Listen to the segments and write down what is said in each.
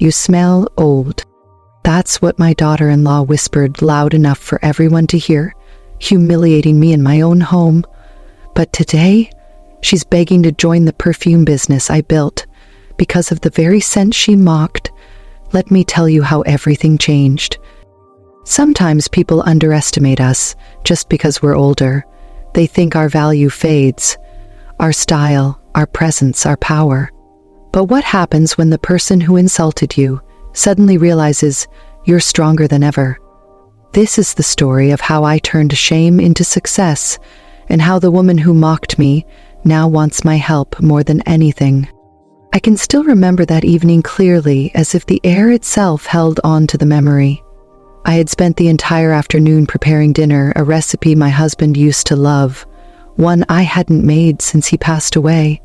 "You smell old." That's what my daughter-in-law whispered loud enough for everyone to hear, humiliating me in my own home. But today, she's begging to join the perfume business I built because of the very scent she mocked. Let me tell you how everything changed. Sometimes people underestimate us just because we're older. They think our value fades, our style, our presence, our power. But what happens when the person who insulted you suddenly realizes you're stronger than ever? This is the story of how I turned shame into success, and how the woman who mocked me now wants my help more than anything. I can still remember that evening clearly, as if the air itself held on to the memory. I had spent the entire afternoon preparing dinner, a recipe my husband used to love, one I hadn't made since he passed away.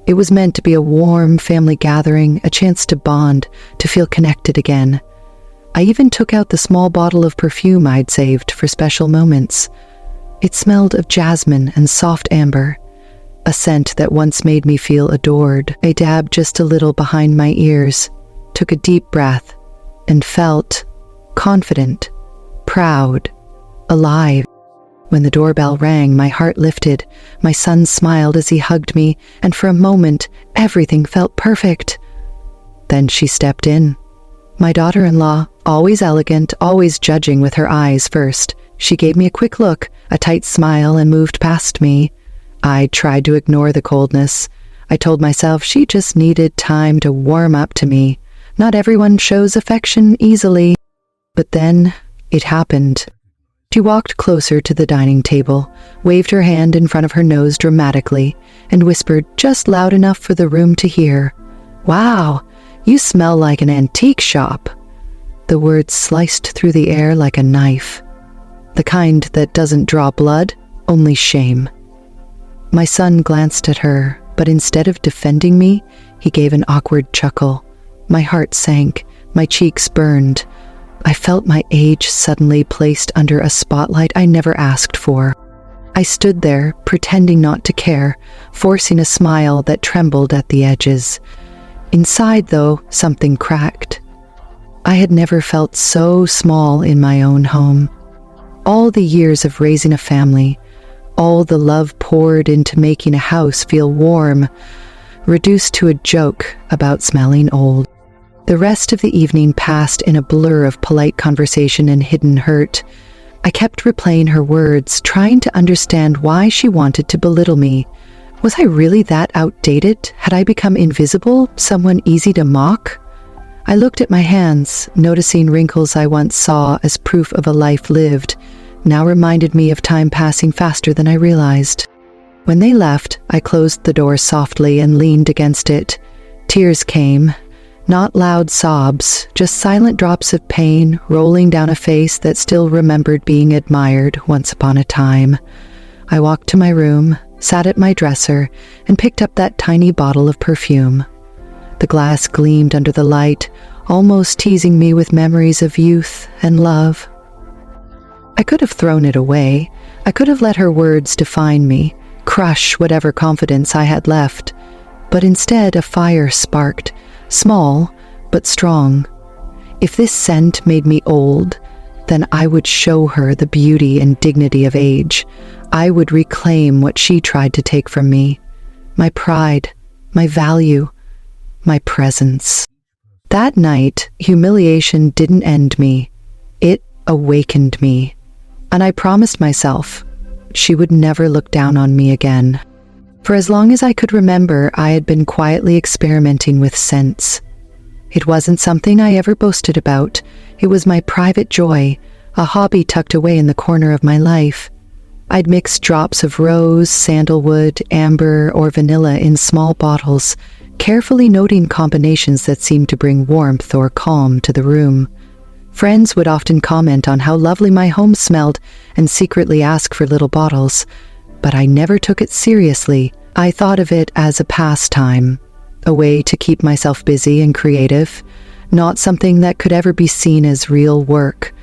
It was meant to be a warm family gathering, a chance to bond, to feel connected again. I even took out the small bottle of perfume I'd saved for special moments. It smelled of jasmine and soft amber, a scent that once made me feel adored. I dabbed just a little behind my ears, took a deep breath, and felt confident, proud, alive. When the doorbell rang, my heart lifted. My son smiled as he hugged me, and for a moment, everything felt perfect. Then she stepped in. My daughter-in-law, always elegant, always judging with her eyes first. She gave me a quick look, a tight smile, and moved past me. I tried to ignore the coldness. I told myself she just needed time to warm up to me. Not everyone shows affection easily. But then, it happened. She walked closer to the dining table, waved her hand in front of her nose dramatically, and whispered just loud enough for the room to hear, "Wow, you smell like an antique shop." The words sliced through the air like a knife. The kind that doesn't draw blood, only shame. My son glanced at her, but instead of defending me, he gave an awkward chuckle. My heart sank, my cheeks burned. I felt my age suddenly placed under a spotlight I never asked for. I stood there, pretending not to care, forcing a smile that trembled at the edges. Inside, though, something cracked. I had never felt so small in my own home. All the years of raising a family, all the love poured into making a house feel warm, reduced to a joke about smelling old. The rest of the evening passed in a blur of polite conversation and hidden hurt. I kept replaying her words, trying to understand why she wanted to belittle me. Was I really that outdated? Had I become invisible, someone easy to mock? I looked at my hands, noticing wrinkles I once saw as proof of a life lived, now reminded me of time passing faster than I realized. When they left, I closed the door softly and leaned against it. Tears came. Not loud sobs, just silent drops of pain rolling down a face that still remembered being admired once upon a time. I walked to my room, sat at my dresser, and picked up that tiny bottle of perfume. The glass gleamed under the light, almost teasing me with memories of youth and love. I could have thrown it away. I could have let her words define me, crush whatever confidence I had left. But instead, a fire sparked, small, but strong. If this scent made me old, then I would show her the beauty and dignity of age. I would reclaim what she tried to take from me. My pride, my value, my presence. That night, humiliation didn't end me. It awakened me. And I promised myself she would never look down on me again. For as long as I could remember, I had been quietly experimenting with scents. It wasn't something I ever boasted about. It was my private joy, a hobby tucked away in the corner of my life. I'd mix drops of rose, sandalwood, amber, or vanilla in small bottles, carefully noting combinations that seemed to bring warmth or calm to the room. Friends would often comment on how lovely my home smelled and secretly ask for little bottles. But I never took it seriously. I thought of it as a pastime, a way to keep myself busy and creative, not something that could ever be seen as real work.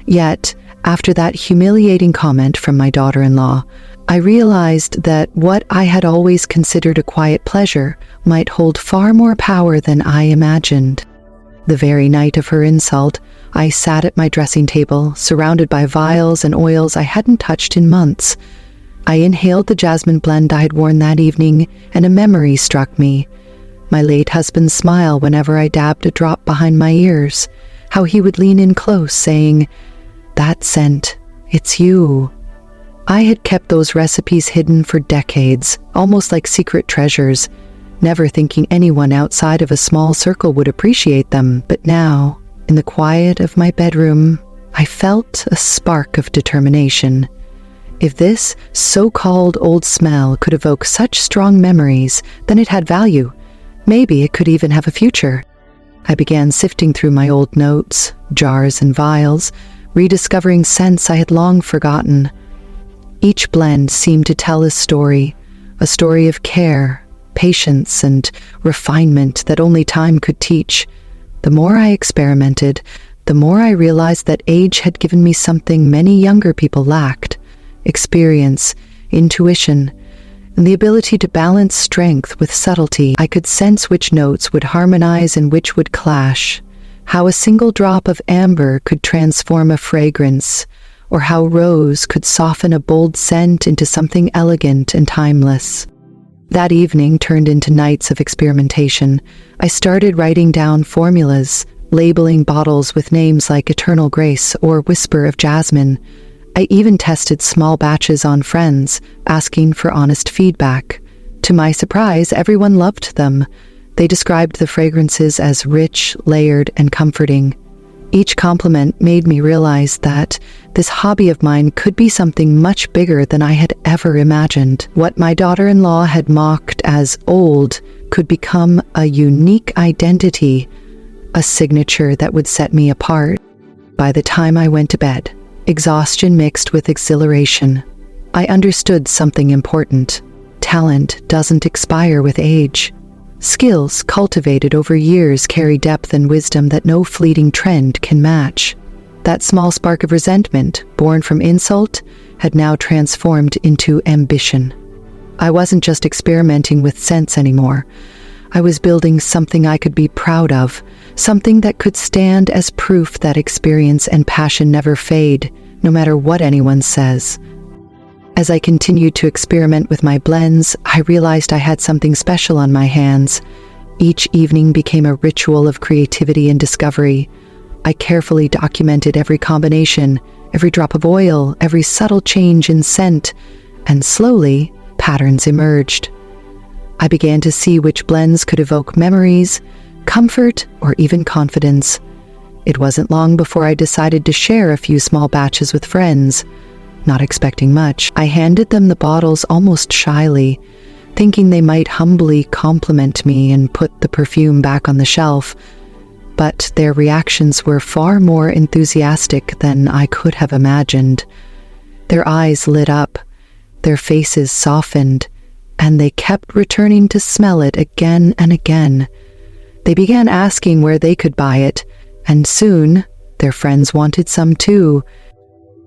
Yet, after that humiliating comment from my daughter-in-law, I realized that what I had always considered a quiet pleasure might hold far more power than I imagined. The very night of her insult, I sat at my dressing table, surrounded by vials and oils I hadn't touched in months. I inhaled the jasmine blend I had worn that evening, and a memory struck me. My late husband's smile whenever I dabbed a drop behind my ears, how he would lean in close, saying, "That scent, it's you." I had kept those recipes hidden for decades, almost like secret treasures, never thinking anyone outside of a small circle would appreciate them. But now, in the quiet of my bedroom, I felt a spark of determination. If this so-called old smell could evoke such strong memories, then it had value. Maybe it could even have a future. I began sifting through my old notes, jars and vials, rediscovering scents I had long forgotten. Each blend seemed to tell a story of care, patience, and refinement that only time could teach. The more I experimented, the more I realized that age had given me something many younger people lacked: experience, intuition, and the ability to balance strength with subtlety. I could sense which notes would harmonize and which would clash, how a single drop of amber could transform a fragrance, or how rose could soften a bold scent into something elegant and timeless. That evening turned into nights of experimentation. I started writing down formulas, labeling bottles with names like Eternal Grace or Whisper of Jasmine. I even tested small batches on friends, asking for honest feedback. To my surprise, everyone loved them. They described the fragrances as rich, layered, and comforting. Each compliment made me realize that this hobby of mine could be something much bigger than I had ever imagined. What my daughter-in-law had mocked as old could become a unique identity, a signature that would set me apart. By the time I went to bed, exhaustion mixed with exhilaration, I understood something important. Talent doesn't expire with age. Skills cultivated over years carry depth and wisdom that no fleeting trend can match. That small spark of resentment, born from insult, had now transformed into ambition. I wasn't just experimenting with scents anymore. I was building something I could be proud of, something that could stand as proof that experience and passion never fade, no matter what anyone says. As I continued to experiment with my blends, I realized I had something special on my hands. Each evening became a ritual of creativity and discovery. I carefully documented every combination, every drop of oil, every subtle change in scent, and slowly, patterns emerged. I began to see which blends could evoke memories, comfort, or even confidence. It wasn't long before I decided to share a few small batches with friends. Not expecting much, I handed them the bottles almost shyly, thinking they might humbly compliment me and put the perfume back on the shelf. But their reactions were far more enthusiastic than I could have imagined. Their eyes lit up, their faces softened, and they kept returning to smell it again and again. They began asking where they could buy it, and soon their friends wanted some too.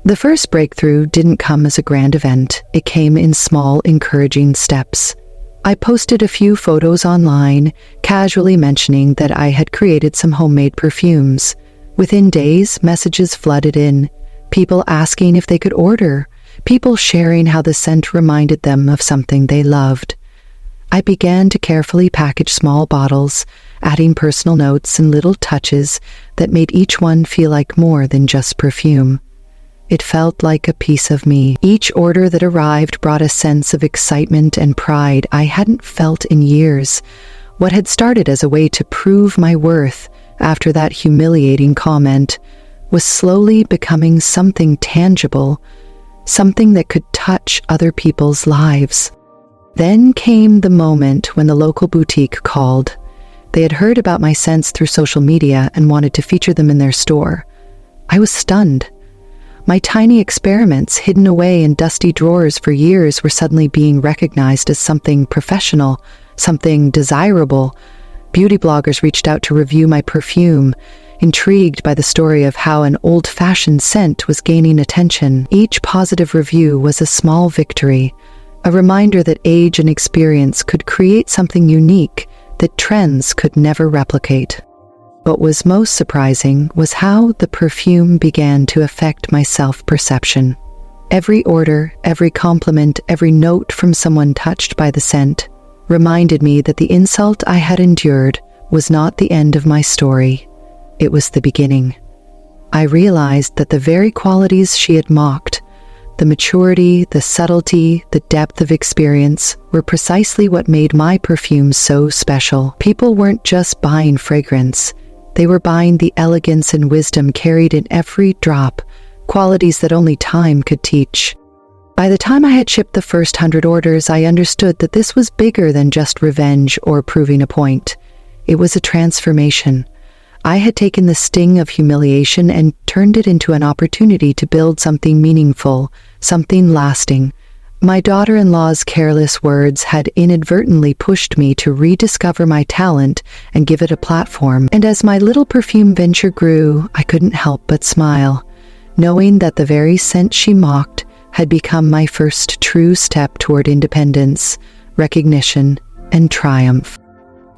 The first breakthrough didn't come as a grand event. It came in small, encouraging steps. I posted a few photos online, casually mentioning that I had created some homemade perfumes. Within days, messages flooded in, people asking if they could order, people sharing how the scent reminded them of something they loved. I began to carefully package small bottles, adding personal notes and little touches that made each one feel like more than just perfume. It felt like a piece of me. Each order that arrived brought a sense of excitement and pride I hadn't felt in years. What had started as a way to prove my worth after that humiliating comment was slowly becoming something tangible, something that could touch other people's lives. Then came the moment when the local boutique called. They had heard about my scents through social media and wanted to feature them in their store. I was stunned. My tiny experiments, hidden away in dusty drawers for years, were suddenly being recognized as something professional, something desirable. Beauty bloggers reached out to review my perfume, intrigued by the story of how an old-fashioned scent was gaining attention. Each positive review was a small victory, a reminder that age and experience could create something unique that trends could never replicate. What was most surprising was how the perfume began to affect my self-perception. Every order, every compliment, every note from someone touched by the scent reminded me that the insult I had endured was not the end of my story. It was the beginning. I realized that the very qualities she had mocked, the maturity, the subtlety, the depth of experience, were precisely what made my perfume so special. People weren't just buying fragrance. They were buying the elegance and wisdom carried in every drop, qualities that only time could teach. By the time I had shipped the first 100 orders, I understood that this was bigger than just revenge or proving a point. It was a transformation. I had taken the sting of humiliation and turned it into an opportunity to build something meaningful, something lasting. My daughter-in-law's careless words had inadvertently pushed me to rediscover my talent and give it a platform. And as my little perfume venture grew, I couldn't help but smile, knowing that the very scent she mocked had become my first true step toward independence, recognition, and triumph.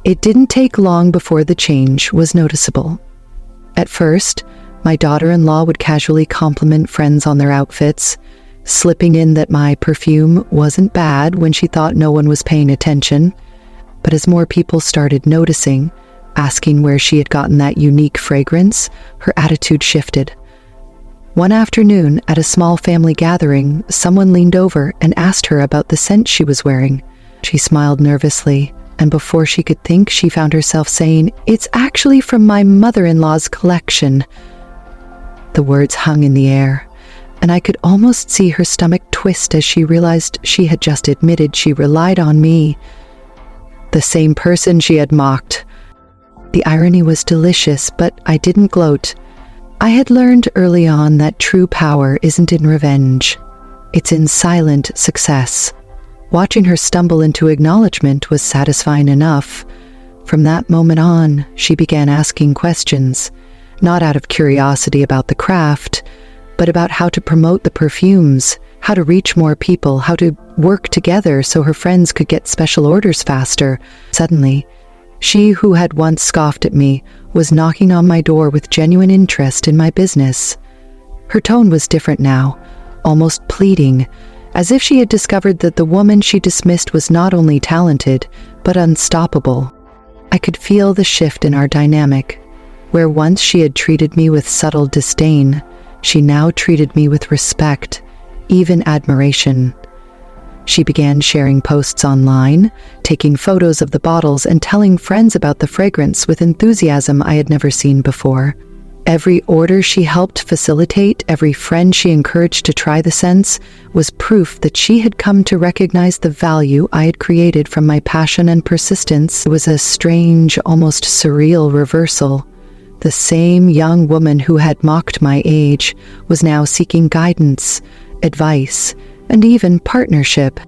It didn't take long before the change was noticeable. At first, my daughter-in-law would casually compliment friends on their outfits, slipping in that my perfume wasn't bad when she thought no one was paying attention. But as more people started noticing, asking where she had gotten that unique fragrance, her attitude shifted. One afternoon, at a small family gathering, someone leaned over and asked her about the scent she was wearing. She smiled nervously, and before she could think, she found herself saying, "It's actually from my mother-in-law's collection." The words hung in the air, and I could almost see her stomach twist as she realized she had just admitted she relied on me, the same person she had mocked. The irony was delicious, but I didn't gloat. I had learned early on that true power isn't in revenge. It's in silent success. Watching her stumble into acknowledgement was satisfying enough. From that moment on, she began asking questions, not out of curiosity about the craft, but about how to promote the perfumes, how to reach more people, how to work together so her friends could get special orders faster. Suddenly, she who had once scoffed at me was knocking on my door with genuine interest in my business. Her tone was different now, almost pleading, as if she had discovered that the woman she dismissed was not only talented, but unstoppable. I could feel the shift in our dynamic. Where once she had treated me with subtle disdain, she now treated me with respect, even admiration. She began sharing posts online, taking photos of the bottles and telling friends about the fragrance with enthusiasm I had never seen before. Every order she helped facilitate, every friend she encouraged to try the scents, was proof that she had come to recognize the value I had created from my passion and persistence. It was a strange, almost surreal reversal. The same young woman who had mocked my age was now seeking guidance, advice, and even partnership.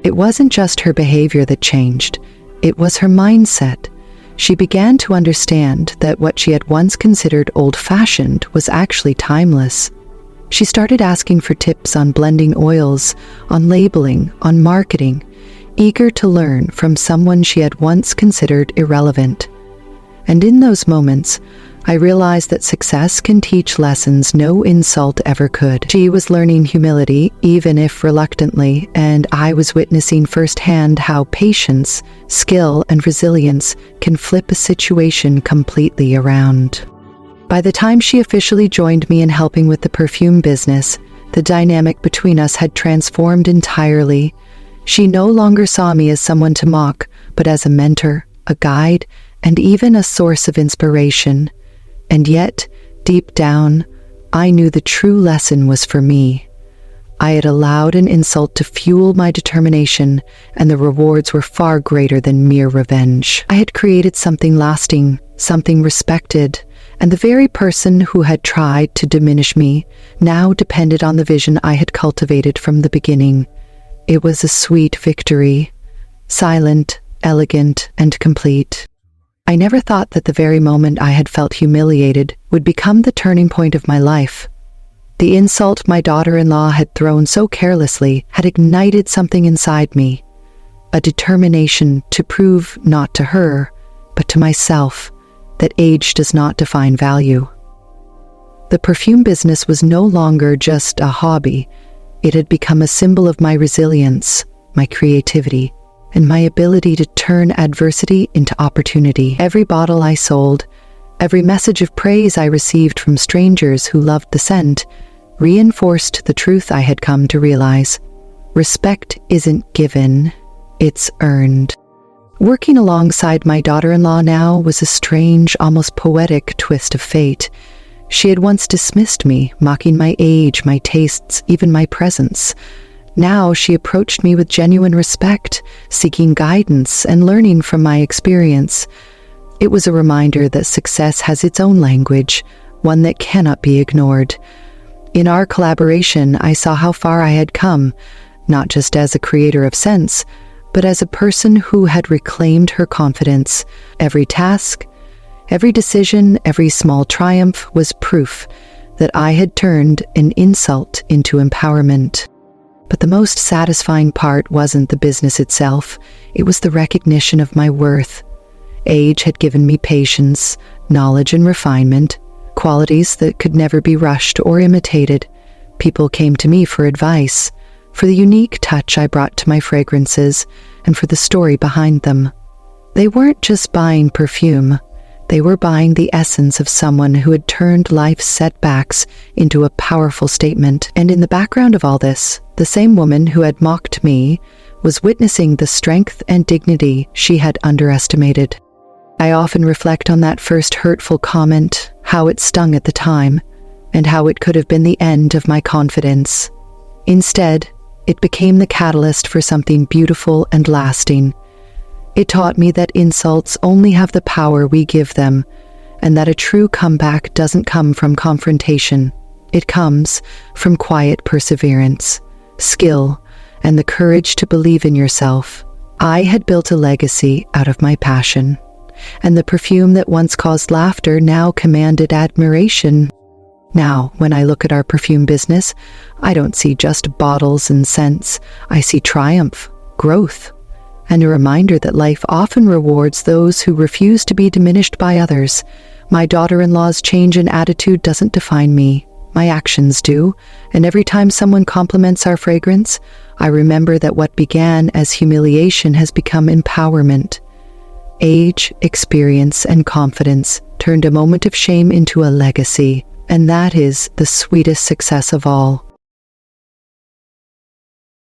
It wasn't just her behavior that changed, it was her mindset. She began to understand that what she had once considered old-fashioned was actually timeless. She started asking for tips on blending oils, on labeling, on marketing, eager to learn from someone she had once considered irrelevant. And in those moments, I realized that success can teach lessons no insult ever could. She was learning humility, even if reluctantly, and I was witnessing firsthand how patience, skill, and resilience can flip a situation completely around. By the time she officially joined me in helping with the perfume business, the dynamic between us had transformed entirely. She no longer saw me as someone to mock, but as a mentor, a guide, and even a source of inspiration. And yet, deep down, I knew the true lesson was for me. I had allowed an insult to fuel my determination, and the rewards were far greater than mere revenge. I had created something lasting, something respected, and the very person who had tried to diminish me now depended on the vision I had cultivated from the beginning. It was a sweet victory, silent, elegant, and complete. I never thought that the very moment I had felt humiliated would become the turning point of my life. The insult my daughter-in-law had thrown so carelessly had ignited something inside me, a determination to prove not to her, but to myself, that age does not define value. The perfume business was no longer just a hobby. It had become a symbol of my resilience, my creativity, and my ability to turn adversity into opportunity. Every bottle I sold, every message of praise I received from strangers who loved the scent, reinforced the truth I had come to realize. Respect isn't given, it's earned. Working alongside my daughter-in-law now was a strange, almost poetic twist of fate. She had once dismissed me, mocking my age, my tastes, even my presence. Now she approached me with genuine respect, seeking guidance and learning from my experience. It was a reminder that success has its own language, one that cannot be ignored. In our collaboration, I saw how far I had come, not just as a creator of scents, but as a person who had reclaimed her confidence. Every task, every decision, every small triumph was proof that I had turned an insult into empowerment. But the most satisfying part wasn't the business itself, it was the recognition of my worth. Age had given me patience, knowledge, and refinement, qualities that could never be rushed or imitated. People came to me for advice, for the unique touch I brought to my fragrances, and for the story behind them. They weren't just buying perfume, they were buying the essence of someone who had turned life's setbacks into a powerful statement. And in the background of all this, the same woman who had mocked me was witnessing the strength and dignity she had underestimated. I often reflect on that first hurtful comment, how it stung at the time, and how it could have been the end of my confidence. Instead, it became the catalyst for something beautiful and lasting. It taught me that insults only have the power we give them, and that a true comeback doesn't come from confrontation. It comes from quiet perseverance, skill, and the courage to believe in yourself. I had built a legacy out of my passion, and the perfume that once caused laughter now commanded admiration. Now, when I look at our perfume business, I don't see just bottles and scents. I see triumph, growth, and a reminder that life often rewards those who refuse to be diminished by others. My daughter-in-law's change in attitude doesn't define me. My actions do, and every time someone compliments our fragrance, I remember that what began as humiliation has become empowerment. Age, experience, and confidence turned a moment of shame into a legacy. And that is the sweetest success of all.